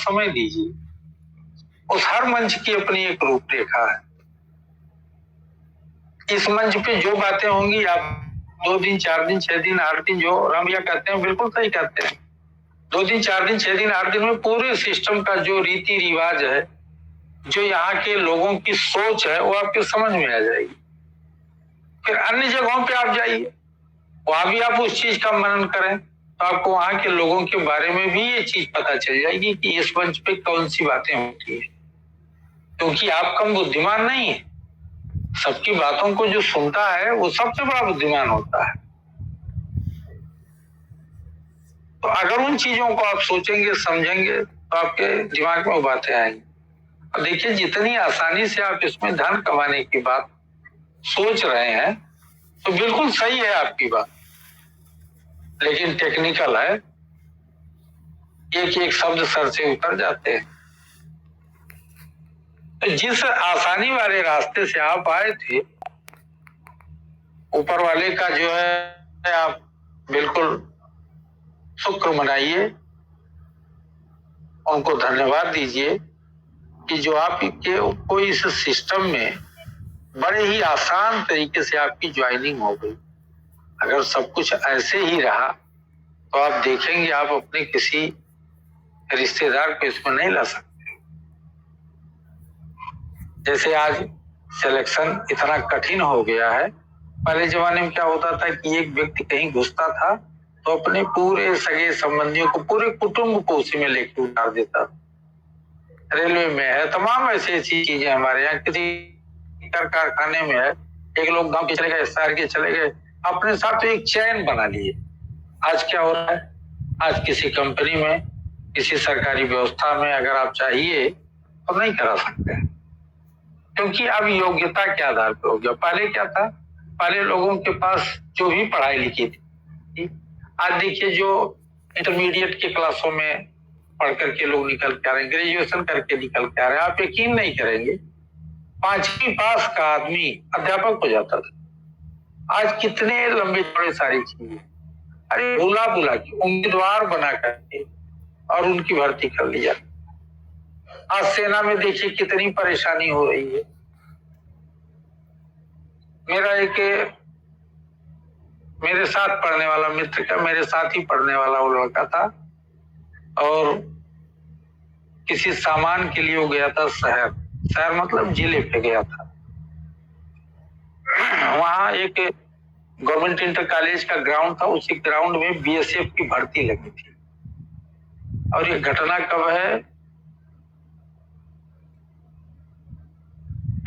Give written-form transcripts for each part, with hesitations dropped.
समय दीजिए। उस हर मंच की अपनी एक रूपरेखा है। इस मंच पे जो बातें होंगी, आप 2 दिन 4 दिन 6 दिन 8 दिन, जो रमिया कहते हैं बिल्कुल सही कहते हैं, 2 दिन 4 दिन 6 दिन 8 दिन में पूरे सिस्टम का जो रीति रिवाज है, जो यहाँ के लोगों की सोच है, वो आपके समझ में आ जाएगी। फिर अन्य जगहों पे आप जाइए, वहां भी आप उस चीज का मनन करें तो आपको वहां के लोगों के बारे में भी ये चीज पता चल जाएगी कि इस मंच पे कौन सी बातें होती है। क्योंकि आप कम बुद्धिमान नहीं है, सबकी बातों को जो सुनता है वो सबसे बड़ा बुद्धिमान होता है। तो अगर उन चीजों को आप सोचेंगे समझेंगे तो आपके दिमाग में वो बातें आएंगी। और देखिए, जितनी आसानी से आप इसमें धन कमाने की बात सोच रहे हैं तो बिल्कुल सही है आपकी बात, लेकिन टेक्निकल है, एक एक शब्द सर से उतर जाते हैं। तो जिस आसानी वाले रास्ते से आप आए थे, ऊपर वाले का जो है आप बिल्कुल शुक्र मनाइए, उनको धन्यवाद दीजिए कि जो आपके को इस सिस्टम में बड़े ही आसान तरीके से आपकी ज्वाइनिंग हो गई। अगर सब कुछ ऐसे ही रहा तो आप देखेंगे आप अपने किसी रिश्तेदार को इसमें नहीं ला सकते। जैसे आज सिलेक्शन इतना कठिन हो गया है, पहले जमाने में क्या होता था कि एक व्यक्ति कहीं घुसता था तो अपने पूरे सगे संबंधियों को, पूरे कुटुंब को उसी में लेकर उतार देता। रेलवे में है, तमाम ऐसी ऐसी चीजें हमारे यहाँ, किसी कारखाने में है, एक लोग गांव के चले गए, शहर के चले गए, अपने साथ तो एक चैन बना लिए। आज क्या हो रहा है, आज किसी कंपनी में, किसी सरकारी व्यवस्था में अगर आप चाहिए तो नहीं करा सकते, क्योंकि अब योग्यता के आधार पर हो गया। पहले क्या था, पहले लोगों के पास जो भी पढ़ाई लिखी थी, आज देखिए जो इंटरमीडिएट के क्लासों में पढ़ करके लोग निकल के आ रहे हैं, ग्रेजुएशन करके निकल के आ रहे हैं। आप यकीन नहीं करेंगे, 5वीं पास का आदमी अध्यापक हो जाता था। आज कितने लंबे चौड़े सारी चीजें, अरे बुला बुला के उम्मीदवार बना करके और उनकी भर्ती कर लिया। आज सेना में देखिए कितनी परेशानी हो रही है। मेरा एक मेरे साथ पढ़ने वाला मित्र का, मेरे साथ ही पढ़ने वाला वो लड़का था, और किसी सामान के लिए वो गया था शहर मतलब जिले पे गया था। वहां एक गवर्नमेंट इंटर कॉलेज का ग्राउंड था, उसी ग्राउंड में बीएसएफ की भर्ती लगी थी। और ये घटना कब है,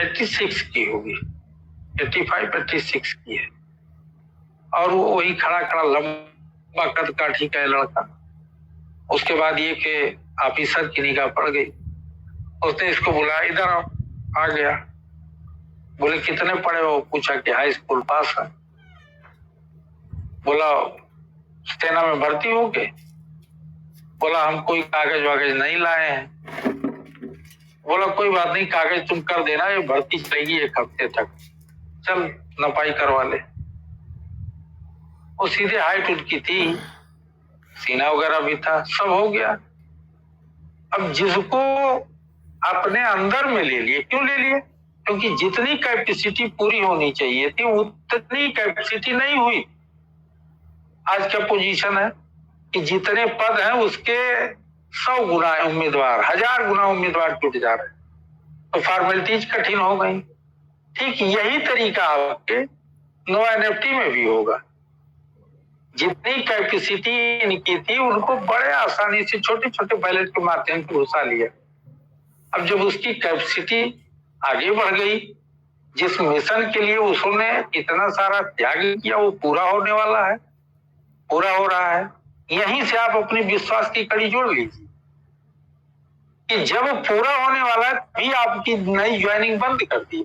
86 की होगी, 85-86 की है। और वो वही खड़ा खड़ा लंबा कद काठी का लड़का। उसके बाद ये कि ऑफिसर की निगाह पड़ गई, उसने इसको बुलाया, इधर आ गया। बोले कितने पढ़े हो, पूछा कि हाई स्कूल पास है। बोला सेना में भर्ती हो गए? बोला हम कोई कागज वागज नहीं लाए हैं। बोला कोई बात नहीं, कागज तुम कर देना, ये भर्ती चलेगी 1 हफ्ते तक, चल नपाई करवा ले। वो सीधे हाइट उनकी थी, सीना वगैरह भी था, सब हो गया। अब जिसको अपने अंदर में ले लिए, क्यों ले लिए? क्योंकि जितनी कैपेसिटी पूरी होनी चाहिए थी उतनी कैपेसिटी नहीं हुई। आज क्या पोजीशन है कि जितने पद हैं उसके 100 गुना उम्मीदवार, 1000 गुना उम्मीदवार टूट जा रहे हैं, तो फॉर्मेलिटीज कठिन हो गई। ठीक यही तरीका आपके नो एनएफटी में भी होगा। जितनी कैपेसिटी इनकी थी उनको बड़े आसानी से छोटे छोटे बैलेट के माध्यम से घुसा लिया। अब जब उसकी कैपेसिटी आगे बढ़ गई, जिस मिशन के लिए उसने इतना सारा त्याग किया वो पूरा होने वाला है, पूरा हो रहा है। यहीं से आप अपनी विश्वास की कड़ी जोड़ लीजिए कि जब पूरा होने वाला है तभी आपकी नई ज्वाइनिंग बंद कर दी,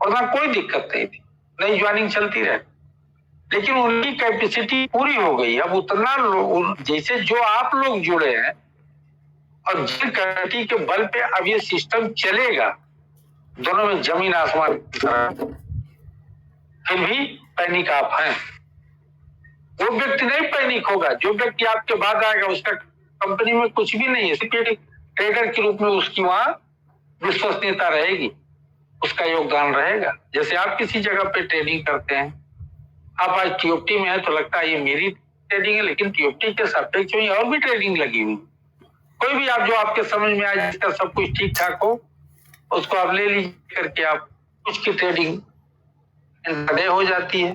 और ना कोई दिक्कत नहीं थी, नई ज्वाइनिंग चलती रहे। लेकिन उनकी कैपेसिटी पूरी हो गई। अब उतना लोग, जैसे जो आप लोग जुड़े हैं और जिन कैपेसिटी के बल पे अब ये सिस्टम चलेगा, दोनों में जमीन आसमान की तरह। फिर भी पैनिक आप हैं, वो व्यक्ति नहीं पैनिक होगा। जो व्यक्ति आपके बाद आएगा उसका कंपनी में कुछ भी नहीं है, सिर्फ एक ट्रेडर के रूप में उसकी वहां विश्वसनीयता रहेगी, उसका योगदान रहेगा। जैसे आप किसी जगह पे ट्रेडिंग करते हैं, आप आज टीओटी में है तो लगता है ये मेरी ट्रेडिंग है, लेकिन टीओटी के सापेक्ष में और भी ट्रेडिंग लगी हुई। कोई भी आप जो आपके समझ में आए, जिसका सब कुछ ठीक ठाक हो, उसको आप ले लीजिए करके। आप कुछ की ट्रेडिंग इंट्राडे हो जाती है,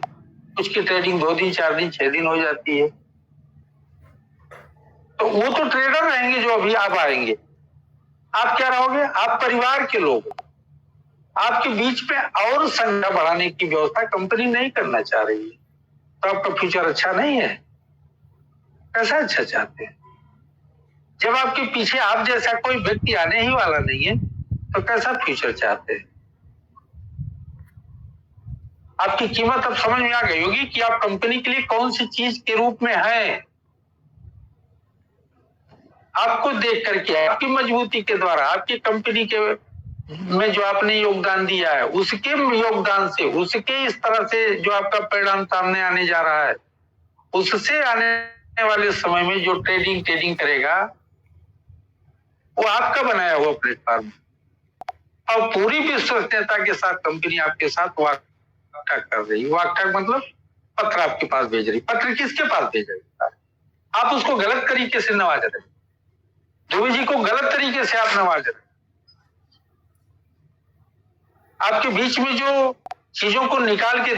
कुछ की ट्रेडिंग 2 दिन 4 दिन 6 दिन हो जाती है। तो वो तो ट्रेडर रहेंगे जो अभी आप आएंगे। आप क्या रहोगे? आप परिवार के लोग। आपके बीच में और संख्या बढ़ाने की व्यवस्था कंपनी नहीं करना चाह रही है, तो आपका फ्यूचर अच्छा नहीं है। कैसा अच्छा चाहते हैं? जब आपके पीछे आप जैसा कोई व्यक्ति आने ही वाला नहीं है, तो कैसा फ्यूचर चाहते हैं? आपकी कीमत अब समझ में आ गई होगी कि आप कंपनी के लिए कौन सी चीज के रूप में हैं। आपको देख करके, आपकी मजबूती के द्वारा, आपकी कंपनी के में जो आपने योगदान दिया है, उसके योगदान से, उसके इस तरह से जो आपका परिणाम सामने आने जा रहा है, उससे आने वाले समय में जो ट्रेडिंग करेगा, वो आपका बनाया हुआ प्लेटफॉर्म और पूरी विश्वसनीयता के साथ कंपनी आपके साथ वाकटाक कर रही है। वाकटाक मतलब पत्र आपके पास भेज रही। पत्र किसके पास भेज रही है? आप उसको गलत तरीके से नवाज रहे, ध्रुव जी को गलत तरीके से आप नवाज रहे। आपके बीच में जो चीजों को निकाल के